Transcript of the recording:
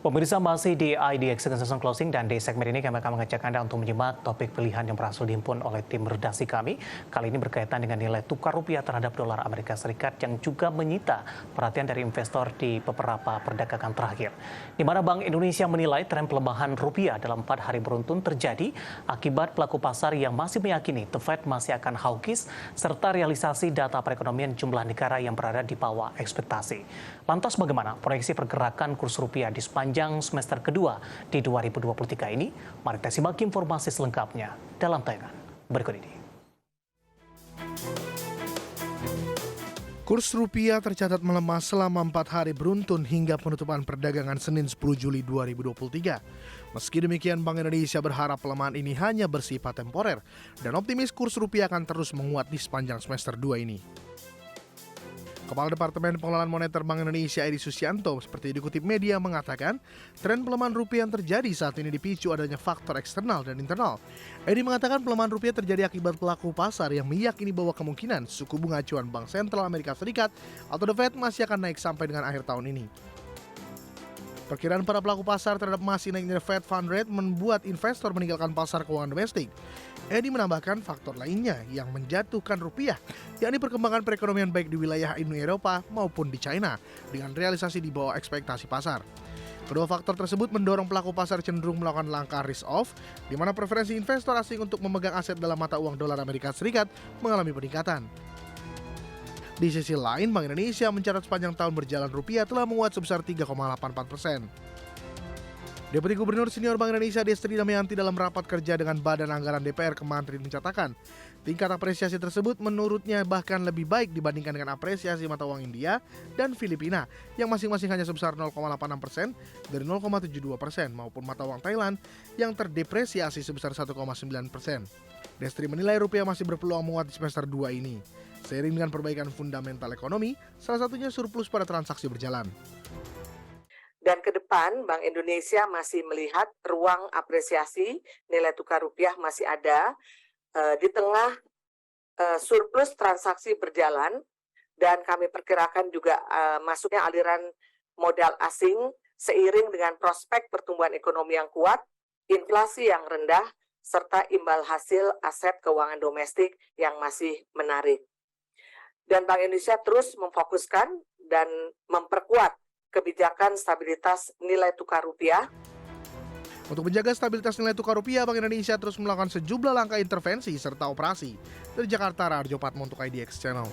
Pemirsa masih di IDX Season Closing dan di segmen ini kami akan mengajak Anda untuk menyimak topik pilihan yang berhasil dihimpun oleh tim redaksi kami. Kali ini berkaitan dengan nilai tukar rupiah terhadap dolar Amerika Serikat yang juga menyita perhatian dari investor di beberapa perdagangan terakhir. Di mana Bank Indonesia menilai tren pelemahan rupiah dalam 4 hari beruntun terjadi akibat pelaku pasar yang masih meyakini The Fed masih akan hawkish serta realisasi data perekonomian jumlah negara yang berada di bawah ekspektasi. Lantas bagaimana proyeksi pergerakan kurs rupiah di sepanjang semester kedua di 2023 ini? Mari kita simak informasi selengkapnya dalam tayangan berikut ini. Kurs rupiah tercatat melemah selama 4 hari beruntun hingga penutupan perdagangan Senin 10 Juli 2023. Meski demikian, Bank Indonesia berharap pelemahan ini hanya bersifat temporer dan optimis kurs rupiah akan terus menguat di sepanjang semester 2 ini. Kepala Departemen Pengelolaan Moneter Bank Indonesia Edi Susianto seperti dikutip media mengatakan tren pelemahan rupiah yang terjadi saat ini dipicu adanya faktor eksternal dan internal. Edi mengatakan pelemahan rupiah terjadi akibat pelaku pasar yang meyakini bahwa kemungkinan suku bunga acuan Bank Sentral Amerika Serikat atau The Fed masih akan naik sampai dengan akhir tahun ini. Perkiraan para pelaku pasar terhadap masih naiknya Fed Fund Rate membuat investor meninggalkan pasar keuangan domestik. Edi menambahkan faktor lainnya yang menjatuhkan rupiah, yakni perkembangan perekonomian baik di wilayah Uni Eropa maupun di China, dengan realisasi di bawah ekspektasi pasar. Kedua faktor tersebut mendorong pelaku pasar cenderung melakukan langkah risk off, di mana preferensi investor asing untuk memegang aset dalam mata uang dolar Amerika Serikat mengalami peningkatan. Di sisi lain, Bank Indonesia mencatat sepanjang tahun berjalan rupiah telah menguat sebesar 3,84%. Deputi Gubernur Senior Bank Indonesia Destri Damayanti dalam rapat kerja dengan Badan Anggaran DPR kemarin mencatatkan tingkat apresiasi tersebut menurutnya bahkan lebih baik dibandingkan dengan apresiasi mata uang India dan Filipina yang masing-masing hanya sebesar 0,86% dari 0,72% maupun mata uang Thailand yang terdepresiasi sebesar 1,9%. Destri menilai rupiah masih berpeluang menguat di semester 2 ini. Seiring dengan perbaikan fundamental ekonomi, salah satunya surplus pada transaksi berjalan. Dan ke depan, Bank Indonesia masih melihat ruang apresiasi nilai tukar rupiah masih ada di tengah surplus transaksi berjalan, dan kami perkirakan juga masuknya aliran modal asing seiring dengan prospek pertumbuhan ekonomi yang kuat, inflasi yang rendah, serta imbal hasil aset keuangan domestik yang masih menarik. Dan Bank Indonesia terus memfokuskan dan memperkuat kebijakan stabilitas nilai tukar rupiah. Untuk menjaga stabilitas nilai tukar rupiah, Bank Indonesia terus melakukan sejumlah langkah intervensi serta operasi. Dari Jakarta, Raharjo Patmo untuk IDX Channel.